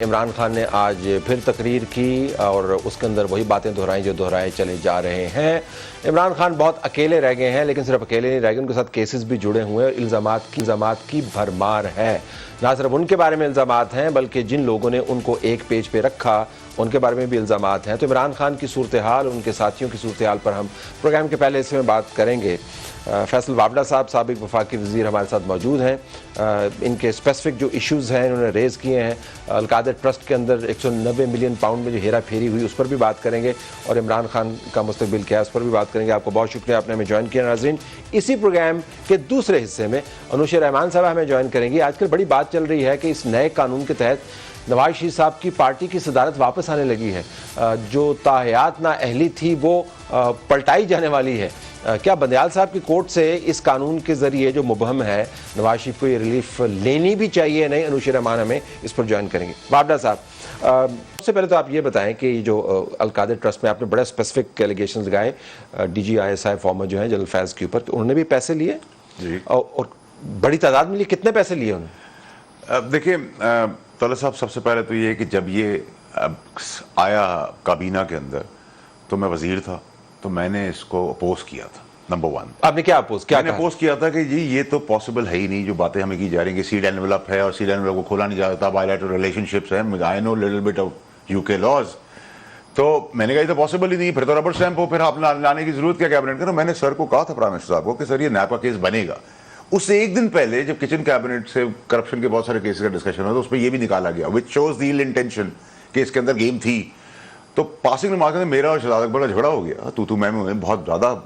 इमरान खान ने आज फिर तकरीर की और उसके अंदर वही बातें दोहराई जो दोहराए चले जा रहे हैं। इमरान खान बहुत अकेले रह गए हैं, लेकिन सिर्फ अकेले नहीं रह गए, उनके साथ केसेस भी जुड़े हुए हैं। इल्ज़ामात की भरमार है। ना सिर्फ उनके बारे में इल्ज़ामात हैं, बल्कि जिन लोगों ने उनको एक पेज पे रखा उनके बारे में भी इल्ज़ामात हैं। तो इमरान खान की सूरत हाल, उनके साथियों की सूरत हाल पर हम प्रोग्राम के पहले हिस्से में बात करेंगे। फैसल वावड़ा साहब साबिक वफाकी वज़ीर हमारे साथ मौजूद हैं। इनके स्पेसिफिक जो इश्यूज़ हैं इन्होंने रेज़ किए हैं। अलकादर ट्रस्ट के अंदर 190 मिलियन पाउंड में जो हेरा फेरी हुई उस पर भी बात करेंगे और इमरान खान का मुस्तकबिल क्या है उस पर भी बात करेंगे। आपको बहुत शुक्रिया, आपने हमें ज्वाइन किया। नाज़रीन, इसी प्रोग्राम के दूसरे हिस्से में अनुशा रहमान साहब हमें ज्वाइन करेंगी। आजकल बड़ी बात चल रही है कि इस नए कानून के तहत नवाज शरीफ साहब की पार्टी की सदारत वापस आने लगी है। जो ताहयात ना अहली थी वो पलटाई जाने वाली है। क्या बंदयाल साहब की कोर्ट से इस कानून के जरिए जो मुबहम है नवाज शरीफ को ये रिलीफ लेनी भी चाहिए नहीं? अनुशा रहमान हमें इस पर ज्वाइन करेंगे। वावड़ा साहब, सबसे पहले तो आप ये बताएं कि जो अलकादर ट्रस्ट में आपने बड़े स्पेसिफिक एलिगेशंस लगाए DGISI फॉर्मर जो हैं जनरल फैज़ के ऊपर, उन्होंने भी पैसे लिए जी और बड़ी तादाद में लिए। कितने पैसे लिए उन्होंने? देखिए तौला साहब, सबसे पहले तो ये कि जब ये आया काबीना के अंदर तो मैं वजीर था, तो मैंने इसको अपोज किया था। नंबर वन, आपने क्या अपोज किया? मैंने अपोज किया था कि जी ये तो पॉसिबल है ही नहीं जो बातें हमें की जा रही हैं कि सीड एनवेलप है और सीड एनवेलप को खोला नहीं जाता, बायलैटरल रिलेशनशिप्स है। I know little bit of UK laws, तो मैंने कहा ये तो पॉसिबल ही नहीं, फिर तो रबर स्टैंप हो, फिर आप लाने की जरूरत क्या कैबिनेट का। तो मैंने सर को कहा था, प्राइम मिनिस्टर साहब को, कि सर ये नैप का केस बनेगा। उससे एक दिन पहले जब किचन कैबिनेट से करप्शन के बहुत सारे केसेस का डिस्कशन हुआ तो उस पर यह भी निकाला गया, which shows the ill intention कि इसके अंदर गेम थी। तो पासिंग रिमार्क में मेरा और शहजाद अकबर का झगड़ा हो गया, तू मैं बहुत ज्यादा।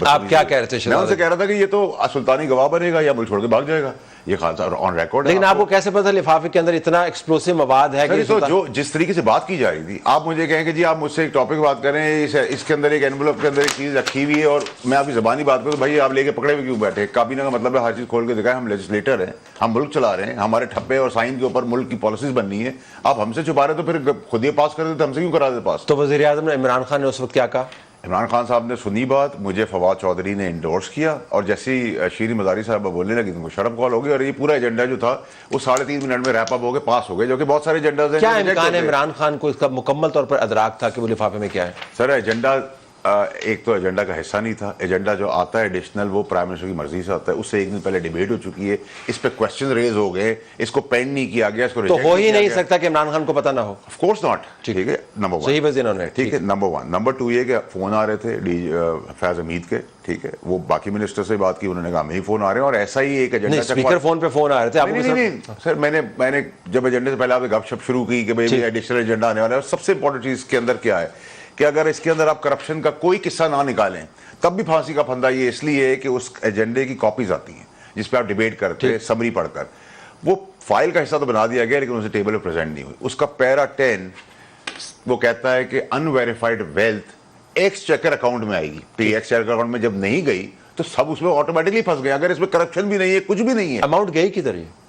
आप क्या कह रहे थे? मैं उनसे कह रहा था कि ये तो सुल्तानी गवाह बनेगा या मुल्क छोड़ के भाग जाएगा, ये खालसा ऑन रिकॉर्ड है। लेकिन आपको कैसे पता लिफाफे के अंदर इतना एक्सप्लोसिव मवाद है? कि तो जो जिस तरीके से बात की जा रही थी, आप मुझे कहें कि जी आप मुझसे एक टॉपिक बात करें, इसके अंदर एक एनवेलप के अंदर एक चीज रखी हुई है और मैं आपकी जबानी बात करूं तो भाई आप लेके पकड़े हुए क्यों बैठे? काबीना का मतलब है हर चीज खोल के दिखाएं, हम लेजिस्लेटर हैं, हम मुल्क चला रहे हैं, हमारे ठप्पे और साइन के ऊपर मुल्क की पॉलिसीज बननी है। आप हमसे छुपा रहे तो फिर खुद ये पास कर देते, हमसे क्यों करा देते पास? तो वज़ीर आज़म इमरान खान ने उस वक्त क्या कहा? इमरान खान साहब ने सुनी बात, मुझे फवाद चौधरी ने इंडोर्स किया और जैसे ही शीरी मजारी साहब बोलने लगी तो शर्म कॉल हो गई और ये पूरा एजेंडा जो था वो 3.5 मिनट में रैप अप हो गए, पास हो गए, जो कि बहुत सारे एजेंडा हैं। क्या इम्कान है इमरान खान को इसका मुकम्मल तौर पर अदराक था कि वो लिफाफे में क्या है? सर एजेंडा एक तो एजेंडा का हिस्सा नहीं था। एजेंडा जो आता है एडिशनल वो प्राइम मिनिस्टर की मर्जी से आता है, उससे एक दिन पहले डिबेट हो चुकी है, इस पे क्वेश्चन रेज हो गए, इसको पेंड नहीं किया गया, इसको तो हो ही नहीं सकता कि इमरान खान को पता ना हो। ऑफ कोर्स नॉट, ठीक है, नंबर वन सही वजह इन्होंने, ठीक है, नंबर वन। नंबर टू ये कि फोन आ रहे थे फैज हमीद के, ठीक है, वो बाकी मिनिस्टर से बात की, उन्होंने कहा हमें ही फोन आ रहे हैं और ऐसा ही एक एजेंडा स्पीकर फोन पे फोन आ रहे थे आपको? नहीं सर, मैंने जब एजेंडे से पहले आपने गपशप शुरू की कि भाई एडिशनल एजेंडा आने वाला है, सबसे इंपॉर्टेंट चीज इसके अंदर क्या है कि अगर इसके अंदर आप करप्शन का कोई किस्सा ना निकालें तब भी फांसी का फंदा ये इसलिए है कि उस एजेंडे की कॉपीज आती हैं जिस पे आप डिबेट करते हैं, समरी पढ़कर वो फाइल का हिस्सा तो बना दिया गया लेकिन उसे टेबल पे प्रेजेंट नहीं हुई। उसका पैरा 10 वो कहता है कि अनवेरिफाइड वेल्थ एक्सचेकर अकाउंट में आएगी, तो एक्सचेकर अकाउंट में जब नहीं गई तो सब उसमें ऑटोमेटिकली फंस गए। अगर इसमें करप्शन भी नहीं है, कुछ भी नहीं है, अमाउंट गई किधर? है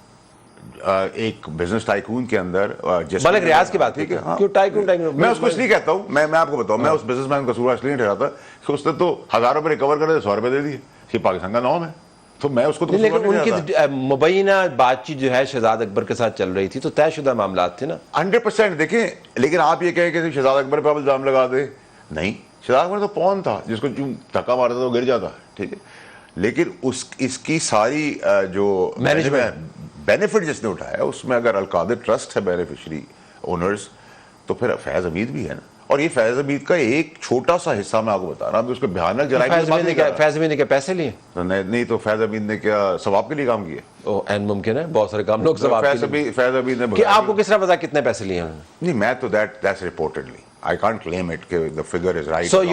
एक बिजनेस टाइकून के अंदर मलिक रियाज की बात है। हाँ। क्यों टाइकून? मैं उसको इसलिए कहता हूं, मैं आपको बताऊं, मैं उस बिजनेसमैन का कसूर इसलिए ठहराता कि उसने तो 1000 रुपए रिकवर कर 100 रुपए दे दिए, ये पाकिस्तान का नाम है, तो मैं उसको तो लेकिन उनकी मुबैना बातचीत जो है शहजाद अकबर के साथ चल रही थी तो तयशुदा मामला थे ना। 100% देखें, लेकिन आप ये कहें कि शहजाद अकबर पर इल्जाम लगा दे, नहीं, शहजाद अकबर तो पौन था जिसको धक्का मारता था वो गिर जाता, ठीक है, लेकिन इसकी सारी जो मैनेजमेंट बेनिफिट जिसने उठाया उसमें अगर अलकादर ट्रस्ट है बेनिफिशियरी ओनर्स तो फिर फैज हमीद भी है ना, और ये फैज हमीद का एक छोटा सा हिस्सा मैं आपको बता रहा हूँ, उसको भयानक जराइम। फैज हमीद ने क्या पैसे लिए? नहीं, तो फैज हमीद ने क्या सवाब के लिए काम किया? ओ एन मुमकिन है, बहुत सारे काम लोग सवाब के लिए। फैज हमीद ने, आपको किस तरह पता कितने पैसे लिए उन्होंने? नहीं, मैं तो that's reportedly, I can't claim it कि द फिगर इज राइट। सो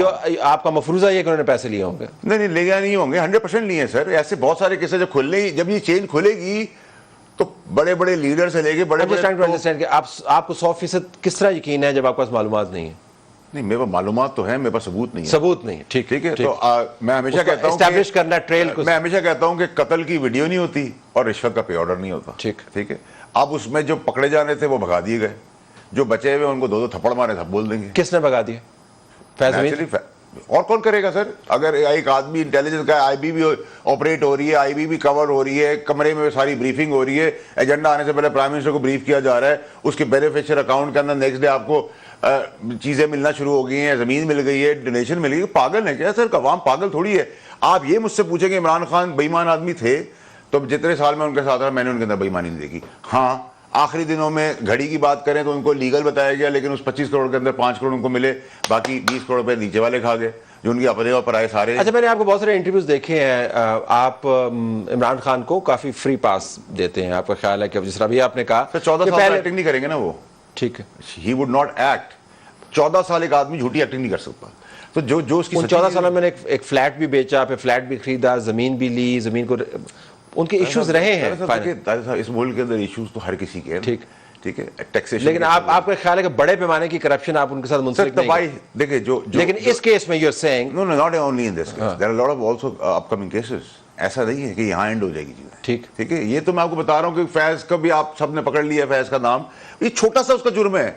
आपका मफरूजा ये कि उन्होंने पैसे लिए होंगे? नहीं, ले गया नहीं होंगे, 100% लिए सर। ऐसे बहुत सारे केसेस जब ये चेंज खुलेगी तो बड़े बड़े लीडर से लेके बड़े आपको 100% किस तरह यकीन है जब आपके पास मालूमात नहीं है? नहीं, मेरे पास मालूमात तो है, मेरे पास सबूत नहीं है। सबूत नहीं है, ठीक है। तो मैं हमेशा कहता हूं एस्टैब्लिश करना ट्रेल को, मैं हमेशा कहता हूं कि कत्ल की वीडियो नहीं होती और रिश्वत का पे ऑर्डर नहीं होता, ठीक है। अब उसमें जो पकड़े जाने थे वो भगा दिए गए, जो बचे हुए उनको 2-2 थप्पड़ मारे था बोल देंगे। किसने भगा दिए? फैज हमीद? और कौन करेगा सर? अगर एक आदमी इंटेलिजेंस का आईबी ऑपरेट हो रही है, आईबी भी कवर हो रही है, कमरे में सारी ब्रीफिंग हो रही है, एजेंडा आने से पहले प्राइम मिनिस्टर को ब्रीफ किया जा रहा है, उसके बेनिफिशियर अकाउंट के अंदर नेक्स्ट डे आपको चीजें मिलना शुरू हो गई हैं, जमीन मिल गई है, डोनेशन मिल गई। पागल है क्या सर? अवाम पागल थोड़ी है। आप ये मुझसे पूछेंगे इमरान खान बेईमान आदमी थे, तो जितने साल में उनके साथ रहा मैंने उनके अंदर बेईमानी नहीं देखी। हाँ, आखिरी दिनों में घड़ी की बात करें तो उनको लीगल बताया गया, लेकिन उस 25 करोड़ के अंदर 5 करोड़ उनको मिले, बाकी 20 करोड़ रुपए नीचे वाले खा गए, जो उनके अपने और पराए सारे। अच्छा, मैंने आपको बहुत सारे इंटरव्यूज देखे हैं, आप इमरान खान को काफी फ्री पास देते हैं, आपका ख्याल है कि जिस तरह भी आपने कहा 14 साल एक्टिंग नहीं करेंगे ना वो, ठीक है, ही वुड नॉट एक्ट। 14 साल एक आदमी झूठी एक्टिंग नहीं कर सकता। तो जो उसकी 14 साल में मैंने एक फ्लैट भी बेचा, फिर फ्लैट भी खरीदा, जमीन भी ली, जमीन को उनके इश्यूज रहे हैं इस मुल्क के अंदर इश्यूज तो हर किसी के हैं, ठीक है, टैक्सेशन। लेकिन आपका ख्याल है कि बड़े पैमाने की करप्शन आप उनके साथ मुंसलिक नहीं हैं? देखिए लेकिन इस केस में you are saying no not only in this case, there are lot of also upcoming cases. ऐसा नहीं है कि यहाँ एंड हो जाएगी चीजें, ठीक है। ये तो मैं आपको बता रहा हूँ कि फैज का भी आप सबने पकड़ लिया, फैज का नाम, ये छोटा सा उसका जुर्म है,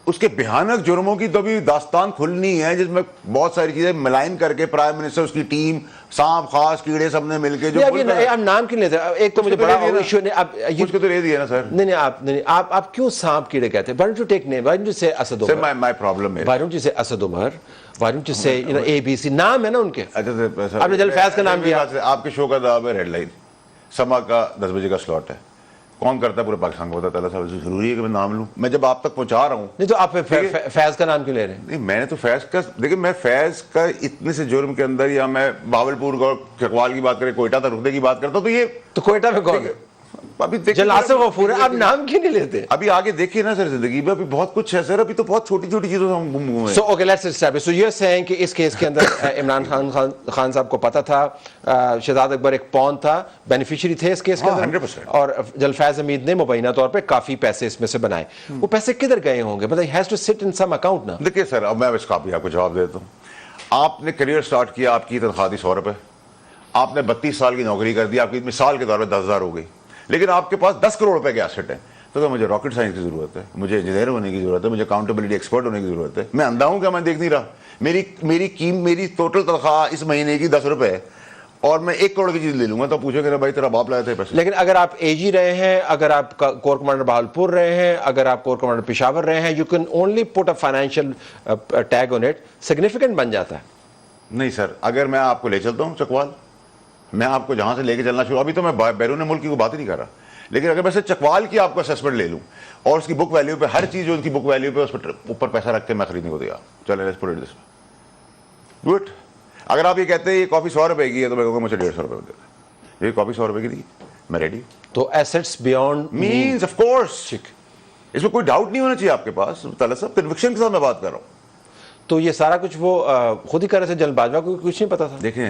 उसके भयानक जुर्मों की तो भी दास्तान खुलनी है, जिसमें बहुत सारी चीजें मिलाइन करके प्राइम मिनिस्टर, उसकी टीम, सांप खास कीड़े सबने मिलके जो आप नाम क्यों लेते हैं? एक तो मुझे बड़ा इशू नहीं, आप कुछ तो ले दिया ना सर। नहीं, आप क्यों सांप कीड़े कहते हैं? Why don't you take name? Why don't you say Asad Umar? Sir, my problem is, Why don't you say Asad Umar? Why don't you say ABC? नाम है ना उनके। अच्छा, आपने जल फैज का नाम दिया। आपके शो का नाम है रेड लाइन, समा का 10 बजे का स्लॉट है, कौन करता है पूरे पाकिस्तान को? पता चला जरूरी है कि मैं नाम लूं? मैं जब आप तक पहुंचा रहा हूं। नहीं तो आप फैज का नाम क्यों ले रहे हैं? नहीं, मैंने तो फैज का, देखिए मैं फैज का इतने से जुर्म के अंदर, या मैं बावलपुर और चकवाल की बात करें, कोयटा तरुदे की बात करता हूं, तो ये तो कोयटा में कौन है? अभी जलासर गफूर है, आप नाम क्यों नहीं लेते? अभी आगे देखिए ना सर, जिंदगी में अभी बहुत कुछ है सर, अभी तो बहुत छोटी छोटी चीजों से हम गुम हुए हैं। So okay, let's establish. So you're saying कि इस केस के अंदर इमरान खान साहब को पता था, शहजाद अकबर एक पॉन था, बेनिफिशियरी थे इस केस के अंदर, 100%। और जलफैज हमीद ने मुबैना तौर पे काफी पैसे इसमें से बनाए। वो पैसे किधर गए होंगे? मतलब has to sit in some account ना। देखिए सर, अब मैं इसका भी आपको जवाब देता हूँ। आपने करियर स्टार्ट किया, आपकी तनख्वाह थी 100 रुपए, आपने 32 साल की नौकरी कर दी, आपकी मिसाल के तौर पर 10,000 हो गई, लेकिन आपके पास 10 करोड़ रुपए के एसेट है, तो मुझे रॉकेट साइंस की जरूरत है, मुझे इंजीनियर होने की जरूरत है, मुझे अकाउंटेबिलिटी एक्सपर्ट होने की जरूरत है। मैं अंधा हूं क्या? मैं देख नहीं रहा? मेरी टोटल तनख्वाह इस महीने की 10 रुपए है, और मैं 1 करोड़ की चीज ले लूंगा, तो पूछोगे भाई तेरा बाप लाया था पैसे। लेकिन अगर आप एजी रहे हैं, अगर आप कोर कमांडर बहावलपुर रहे हैं, अगर आप कोर कमांडर पेशावर रहे हैं, you can only put a financial tag on it, significant बन जाता है। नहीं सर, अगर मैं आपको ले चलता हूँ चकवाल, मैं आपको जहां से लेके चलना शुरू, अभी तो मैं बैरून मुल्क की बात ही नहीं कर रहा, लेकिन अगर मैं से चकवाल की आपको असेसमेंट ले लूं और उसकी बुक वैल्यू पे, हर चीज जो उनकी बुक वैल्यू पे उस पर ऊपर पैसा रख के मैं खरीदने को तैयार, चले let's put it this good. अगर आप ये कहते हैं ये कॉफी 100 रुपए की है, तो मैं कहूँगा मुझे 150 रुपए दे, ये कॉफी 100 रुपए की दी, मैं रेडी। तो assets beyond means of course, इसमें कोई डाउट नहीं होना चाहिए आपके पास, तलत साहब कन्विक्शन के साथ मैं बात कर रहा हूँ। तो ये सारा कुछ वो खुद ही कर रहे थे, जनरल बाजवा को कुछ नहीं पता था? देखें,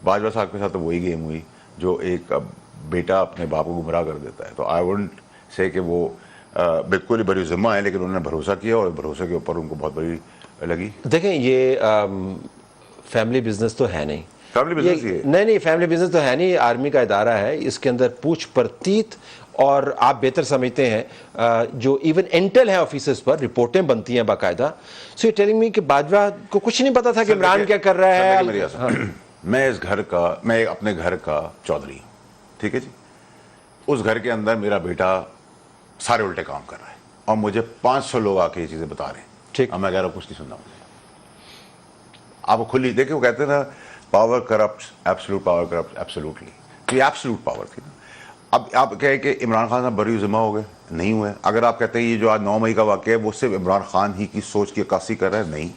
बाजवा साहब के साथ तो वही गेम हुई जो एक बेटा अपने बाप को गुमराह कर देता है, तो आई वुडंट से कि वो बिल्कुल ही बड़ी जिम्मा है, लेकिन उन्होंने भरोसा किया और भरोसे के ऊपर उनको बहुत बड़ी लगी। देखें, ये फैमिली बिजनेस तो है नहीं, फैमिली बिजनेस ही है। नहीं, फैमिली बिजनेस तो है नहीं, आर्मी का इदारा है, इसके अंदर पूछ परतीत, और आप बेहतर समझते हैं जो इवन इंटेल है ऑफिसर्स पर रिपोर्टें बनती हैं बाकायदा। सो यू टेलिंग मी कि बाजवा को कुछ नहीं पता था कि इमरान क्या कर रहा है? मैं इस घर का, मैं अपने घर का चौधरी हूँ, ठीक है जी। उस घर के अंदर मेरा बेटा सारे उल्टे काम कर रहा है, और मुझे 500 लोग आके ये चीजें बता रहे हैं, ठीक। अब मैं कह रहा हूँ कुछ नहीं सुनना मुझे। आप खुली देखिए, वो कहते ना power corrupt, absolute power corrupt absolutely, तो ये एब्सोल्यूट पावर थी ना। अब आप कहे कि इमरान खान साहब बरी जिम्मा हो गए, नहीं हुए। अगर आप कहते हैं ये जो आज 9 मई का वाक़या है वो सिर्फ इमरान खान ही की सोच की अक्कासी कर रहा है, नहीं,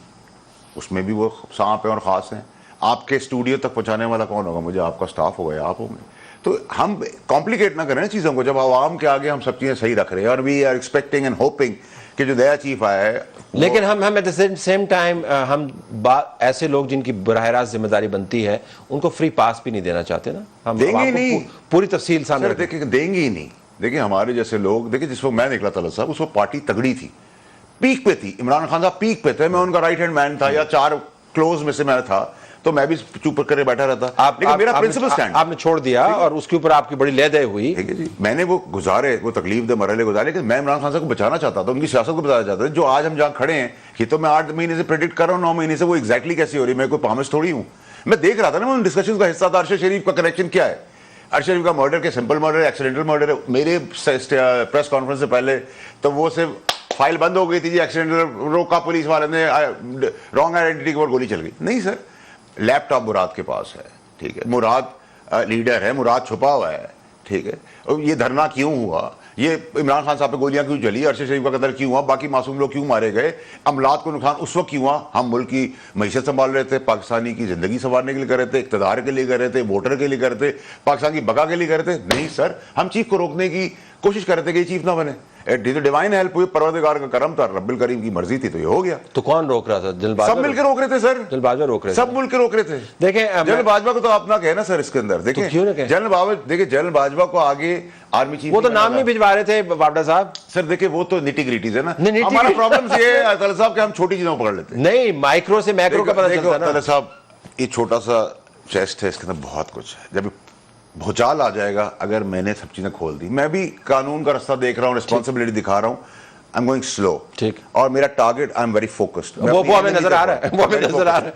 उसमें भी वो सांप है और ख़ास हैं। आपके स्टूडियो तक पहुंचाने वाला कौन होगा? मुझे आपका स्टाफ होगा, आप होंगे। तो हम कॉम्प्लिकेट ना करें चीज़ों को, जब आवाम के आगे हम सब चीज़ें सही रख रहे हैं, और we are expecting and hoping कि जो नया चीफ आया है, लेकिन हम एट द सेम टाइम हम ऐसे लोग जिनकी बराह रास्त जिम्मेदारी बनती है उनको फ्री पास भी नहीं देना चाहते ना। हम देंगे नहीं, पूरी तफसील सामने देखिए, देंगे ही नहीं। देखिए हमारे जैसे लोग, देखिए जिस वक्त मैं निकला तलत साहब, उस वक्त पार्टी तगड़ी थी, पीक पे थी, इमरान खान साहब पीक पे थे, मैं उनका राइट हैंड मैन था, या 4 क्लोज में से मैं था। तो मैं भी चुप करके बैठा रहता। लेकिन मेरा प्रिंसिपल स्टैंड आपने छोड़ दिया और उसके ऊपर आपकी बड़ी लय हुई। ठीक है जी, मैंने वो गुजारे, वो तकलीफ दे मरहले गुजारे, लेकिन मैं इमरान खान साहब को बचाना चाहता था, उनकी सियासत को बचाना चाहता था। जो आज हम जहां खड़े हैं, ये तो मैं 8 महीने से प्रेडिक्ट कर रहा हूँ, 9 महीने से, वो एग्जैक्टली कैसी हो रही है, मैं कोई प्रॉमिस थोड़ी हूँ। मैं देख रहा था ना, मैं डिस्कशन का हिस्सा था। अरशद शरीफ का कनेक्शन क्या है? अरशद शरीफ का मर्डर के सिंपल मर्डर, एक्सीडेंटल मर्डर। मेरे प्रेस कॉन्फ्रेंस से पहले तो वो सिर्फ फाइल बंद हो गई थी जी, एक्सीडेंटल रोका पुलिस वाले ने, रॉन्ग आइडेंटिटी के ऊपर गोली चल गई। नहीं सर, लैपटॉप मुराद के पास है, ठीक है, मुराद लीडर है, मुराद छुपा हुआ है, ठीक है। और ये धरना क्यों हुआ, ये इमरान खान साहब पे गोलियां क्यों चली, अरशद शरीफ का कत्ल क्यों हुआ, बाकी मासूम लोग क्यों मारे गए, अमलात को नुकसान उस वक्त क्यों हुआ? हम मुल्क की मईशत संभाल रहे थे, पाकिस्तानी की जिंदगी संभालने के लिए कर रहे थे, इक़्तिदार के लिए कर रहे थे, वोटर के लिए कर रहे थे, पाकिस्तान की बका के लिए कर रहे थे। नहीं सर, हम चीफ को रोकने की कोशिश कर रहे थे कि चीफ ना बने। डिवाइन हेल्प हुई, परवरदिगार का करम था, रब्बिल करीम की मर्जी थी, तो ये हो गया। तो कौन रोक रहा था? जनरल बाजवा सब मिलकर रोक रहे थे सर, जनरल बाजवा रोक रहे थे, सब मिलकर रोक रहे थे। देखें जनरल बाजवा को तो अपना कहना सर इसके अंदर, देखिए क्यों ना कहें? जनरल बाजवा को आगे आर्मी चीफ, वो तो नाम नहीं भिजवा रहे थे वावड़ा साहब। सर देखिए, वो तो निटी-ग्रिटीज है ना। नहीं, हमारा प्रॉब्लम ये है तलत साहब कि हम छोटी चीजों को पकड़ लेते हैं। नहीं, माइक्रो से मैक्रो का पता चलता है ना। तलत साहब, ये छोटा सा चेस्ट है, इसके अंदर बहुत कुछ है। जब भूचाल आ जाएगा, अगर मैंने सब चीजें खोल दी, मैं भी कानून का रास्ता देख रहा हूँ, रिस्पॉन्सिबिलिटी दिखा रहा हूँ, आई एम गोइंग स्लो, ठीक, और मेरा target, I am very focused. वो हमें नजर आ रहा है, वो हमें नजर आ रहा है।